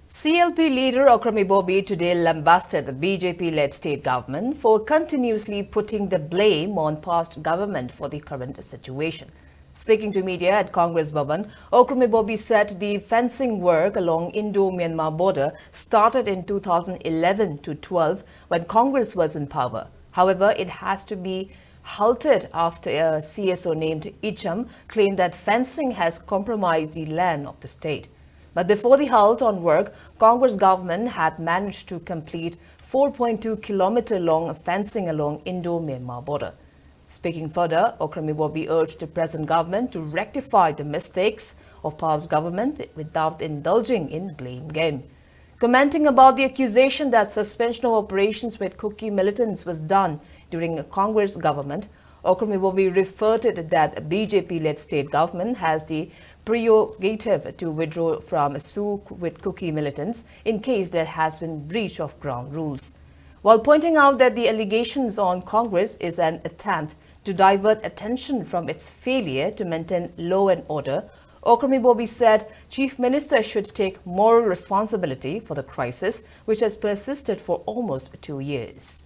CLP leader Okrami Bobby today lambasted the BJP-led state government for continuously putting the blame on past government for the current situation. Speaking to media at Congress Bhavan, Okrami Bobby said the fencing work along Indo-Myanmar border started in 2011 to 12 when Congress was in power. However, it has to be halted after a CSO named Icham claimed that fencing has compromised the land of the state. But before the halt on work, Congress government had managed to complete 4.2-kilometer long fencing along Indo-Myanmar border. Speaking further, Okrami Bobby urged the present government to rectify the mistakes of past government without indulging in blame game. Commenting about the accusation that suspension of operations with Kuki militants was done during a Congress government, Okrami Bobby referred that a BJP-led state government has the prerogative to withdraw from a suit with Kuki militants in case there has been breach of ground rules. While pointing out that the allegations on Congress is an attempt to divert attention from its failure to maintain law and order, Okrami Bobby said Chief Minister should take moral responsibility for the crisis which has persisted for almost 2 years.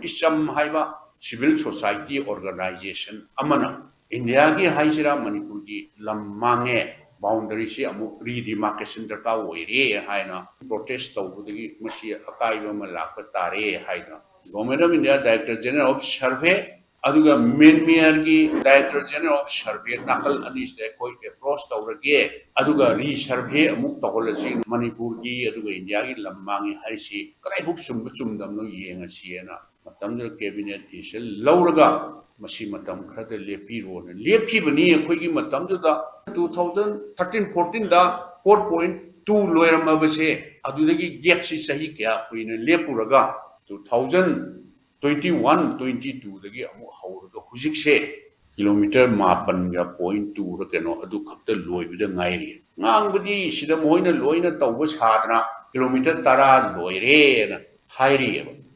Icham haiba civil society organization amana India ki haisira Manipur ki lammange boundary si amu redemarcation darka oire haina protest tawudagi masi akaiba ma lakpa tare haina Government of India Director General of Survey aduga Myanmar ki Director General of Survey nakal anis de koi approach tawrage aduga re-survey amu tawolasi Manipur ki aduga India ki lammange haisi krai huk sumdam no yenga siena matamda cabinet is lauraga masi matam khada lepiro ne lepkhibani akhoi matamda 2013-14 da 4.2 loirama base adudagi gap si sahi kya koine lepuraga 2021-22 dagi amu hauraga hujik se kilometer mapan ga 0.2 ra keno adu khapta loibida ngairi ngangbudi sida moina loina tawba sadna kilometer tara loire na hairi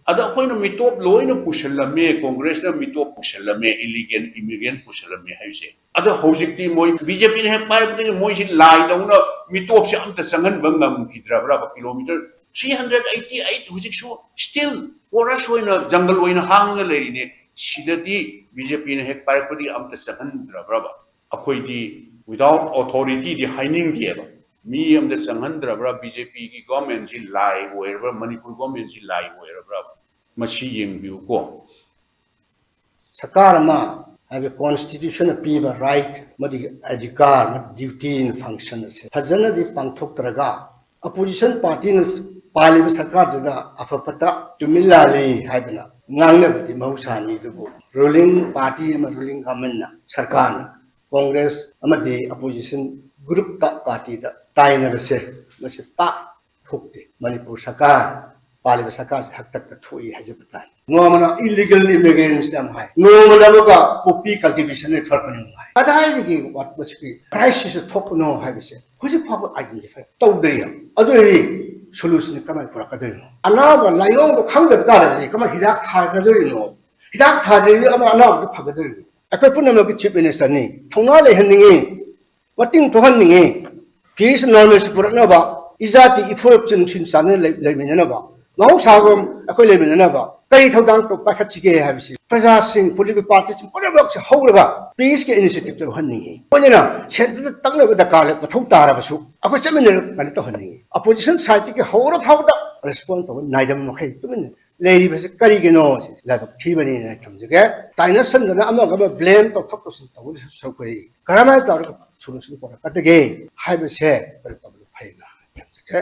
Ada koi na mitop loy na pushalame Congress na mitop pushalame illegal immigrant pushalame haise. Ada hojikti moi BJP ne par pati moi si lai daw na mitop si amta sangan bangam kidra bra kilometer 388 hojik so still ora so na jungle oi na hang na leri ne sidati BJP ne par pati amta sangan bra akoi di without authority di hiding di ba. Mi am the Sanghandra BJP ki government si lai wherever Manipur government si lai wherever machi yeng view ko Sakarama have a constitution of people right madi adhikar duty in function se fazana di pangthok traga opposition party nas pali sarkar da afapata tumillali haidana ngangne budi mahusani dubu ruling party ma ruling government na sarkar congress amadi opposition group ta party da taina se mase pa thokte manipur sarkar pali sarkar hak tak ta thui hajabatan ngomana illegal immigrants dam hai ngomana boka poppy cultivation ne thorpani hai adai gi wat maski crisis thop no hai bise huji phabu identify tawdri adoi solution kamai pura kadoi no anaba layong bo khangda da ni kamai hidak tha kadoi no hidak tha de ama anaba phagadoi ni akoi punna ki chief minister ni thongna le hanningi wating to hanningi peace normalcy pura na ba izati ifurap chin chin sane le minana ba Mau sagam aku le minana ba kai thodang to pakhatchige habisi praja sing political parties pura se holaga peace ke initiative to hanni ponina center tangna ba dakal mathau tara basu aku chamin kan to hanni opposition side ke hora phawda respond to naidam no khai tumin leri base kari ke no la thibani na thamjige taina san na ama ga blame to thok to sin to so koi karama ta solution pora katage hai base to phaina thamjige